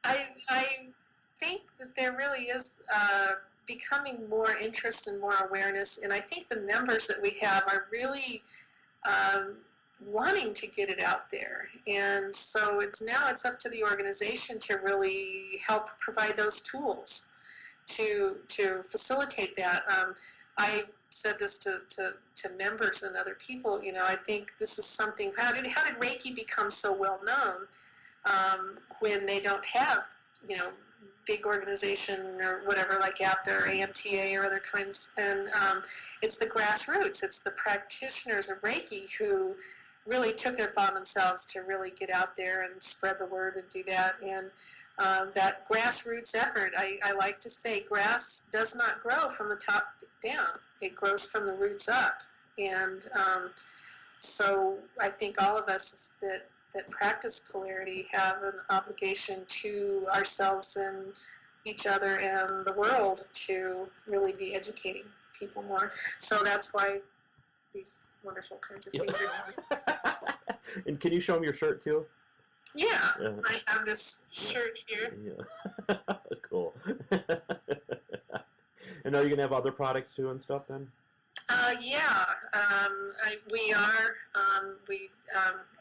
I think that there really is becoming more interest and more awareness, and I think the members that we have are really wanting to get it out there. And so it's up to the organization to really help provide those tools to facilitate that. I said this to members and other people, I think this is something, how did Reiki become so well known when they don't have, big organization or whatever like APTA or AMTA or other kinds, and it's the grassroots, it's the practitioners of Reiki who really took it upon themselves to really get out there and spread the word and do that. And that grassroots effort, I like to say, grass does not grow from the top down. It grows from the roots up. And so I think all of us that practice polarity have an obligation to ourselves and each other and the world to really be educating people more. So that's why these wonderful kinds of things are. And can you show them your shirt too? Yeah. I have this shirt here. Yeah. Cool. And are you gonna have other products too and stuff then? Yeah. We are.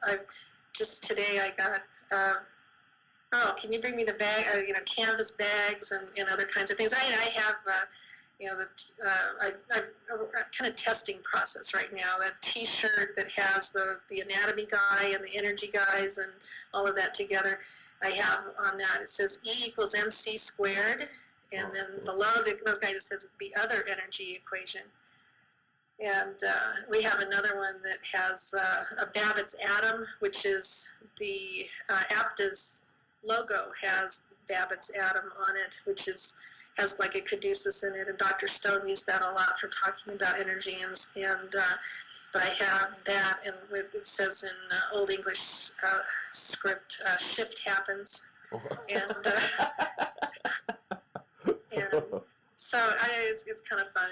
I just today I got. Can you bring me the bag? Canvas bags and other kinds of things. I have. I'm kind of testing process right now. That T-shirt that has the anatomy guy and the energy guys and all of that together. I have on that, it says E=mc², and then below those guys it says the other energy equation. And we have another one that has a Babbitt's atom, which is the APTA's logo has Babbitt's atom on it, which has like a caduceus in it, and Dr. Stone used that a lot for talking about energy, and but I have that, and it says in Old English script, shift happens, and so it's kind of fun,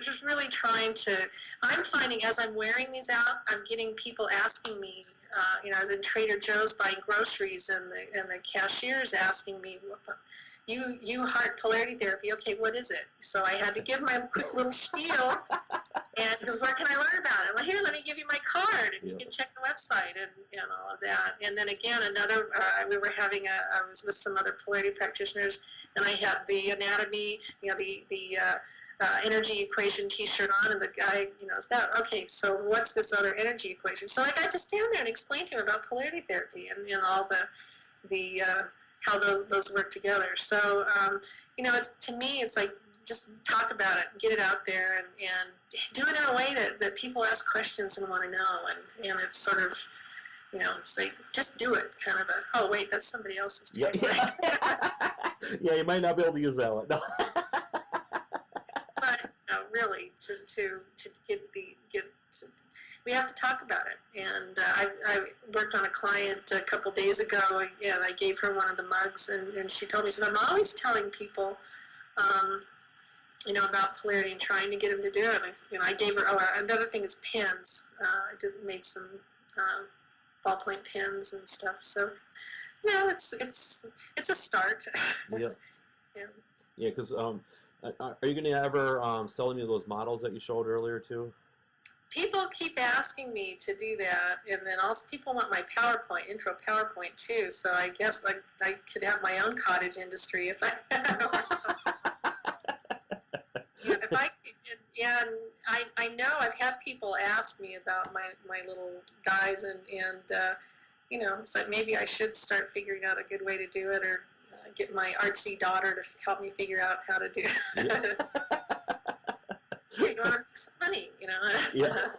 just really trying to, I'm finding as I'm wearing these out, I'm getting people asking me, I was in Trader Joe's buying groceries, and the cashier's asking me, you heart polarity therapy, okay, what is it? So I had to give my quick little spiel, and because where can I learn about it? Well, here, let me give you my card, and you can check the website and all of that. And then again, another, we were having I was with some other polarity practitioners, and I had the anatomy, the energy equation T-shirt on, and the guy, is that okay? So what's this other energy equation? So I got to stand there and explain to him about polarity therapy and all the how those work together. So it's, to me, it's like, just talk about it, get it out there, and do it in a way that people ask questions and want to know, and it's sort of, it's like, just do it, kind of oh wait, that's somebody else's type. Yeah. Yeah, you might not be able to use that one. No. But really, to we have to talk about it. And I worked on a client a couple days ago, and I gave her one of the mugs, and she told me, so I'm always telling people, about polarity and trying to get them to do it. And I gave her, another thing is pens. I made some ballpoint pens and stuff. So, it's a start. Yeah. Yeah. Yeah, because are you going to ever sell any of those models that you showed earlier too? People keep asking me to do that, and then also people want my intro PowerPoint too. So I guess I could have my own cottage industry if I. If I, and I know I've had people ask me about my little guys, and it's like maybe I should start figuring out a good way to do it, or get my artsy daughter to help me figure out how to do it. You want to make some money, Yeah.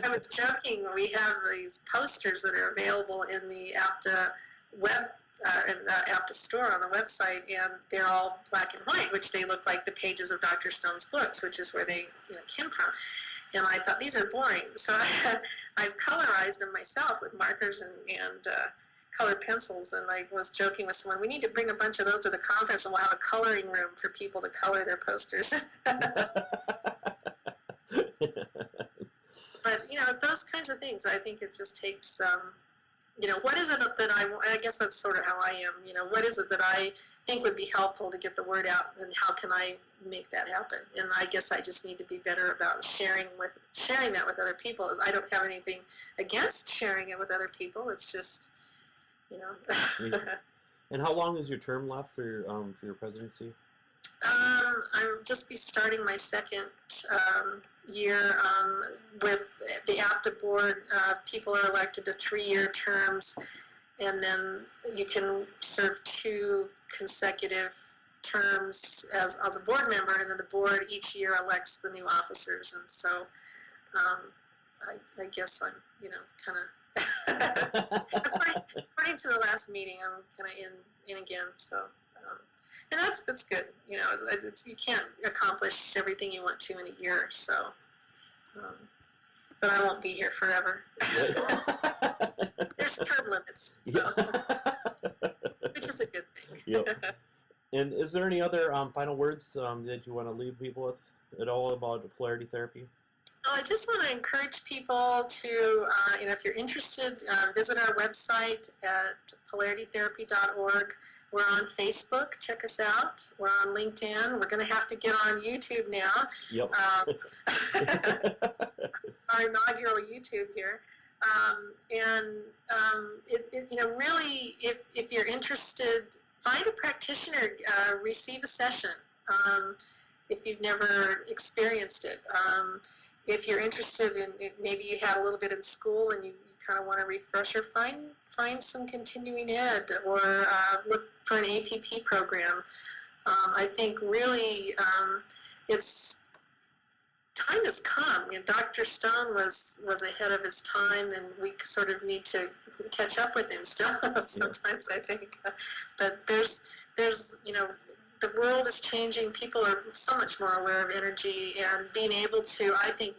I was joking. We have these posters that are available in the APTA in the APTA store on the website, and they're all black and white, which they look like the pages of Dr. Stone's books, which is where they came from. And I thought, these are boring. So I've colorized them myself with markers and colored pencils, and I was joking with someone, we need to bring a bunch of those to the conference, and we'll have a coloring room for people to color their posters. But, those kinds of things, I think it just takes, what is it that I guess that's sort of how I am, what is it that I think would be helpful to get the word out, and how can I make that happen? And I guess I just need to be better about sharing that with other people. I don't have anything against sharing it with other people, it's just, And how long is your term left for your presidency? I'll just be starting my second year with the APTA board. People are elected to 3-year terms, and then you can serve 2 consecutive terms as a board member, and then the board each year elects the new officers. And so I guess I'm, kind of according to the last meeting, I'm kind of in again. So. And that's good. You can't accomplish everything you want to in a year. So, but I won't be here forever. There's term limits, so which is a good thing. Yep. And is there any other final words that you want to leave people with at all about polarity therapy? I just want to encourage people to, if you're interested, visit our website at polaritytherapy.org. We're on Facebook. Check us out. We're on LinkedIn. We're going to have to get on YouTube now. Yep. Our inaugural YouTube here. Really, if you're interested, find a practitioner, receive a session if you've never experienced it. If you're interested in, maybe you had a little bit in school and you kind of want a refresher, find some continuing ed, or look for an APP program. I think really time has come. Dr. Stone was ahead of his time, and we sort of need to catch up with him still sometimes, I think. But there's the world is changing. People are so much more aware of energy, and being able to, I think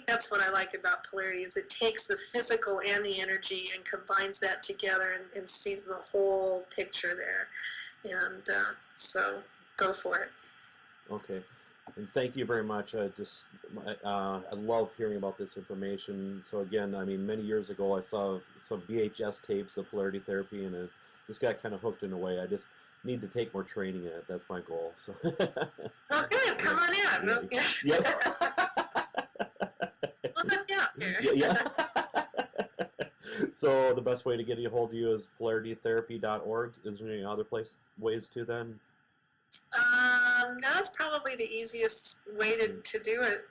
that's what I like about polarity, is it takes the physical and the energy and combines that together and sees the whole picture there. And so go for it. Okay. And thank you very much. I love hearing about this information. So again, many years ago I saw some VHS tapes of polarity therapy, and it just got kind of hooked in a way. I just need to take more training in it. That's my goal. So. Well, good. Come on in. Yep. Yeah. So the best way to get a hold of you is polaritytherapy.org. Is there any other ways to then? No, that's probably the easiest way to do it.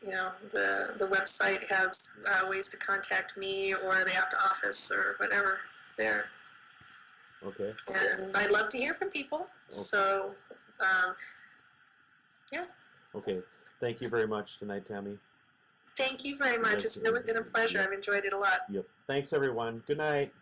You know, the website has ways to contact me or the APTA office or whatever there. Okay. And I love to hear from people. Okay. So, yeah. Okay. Thank you very much tonight, Tami. Thank you very much. It's really been a pleasure. I've enjoyed it a lot. Yep. Thanks, everyone. Good night.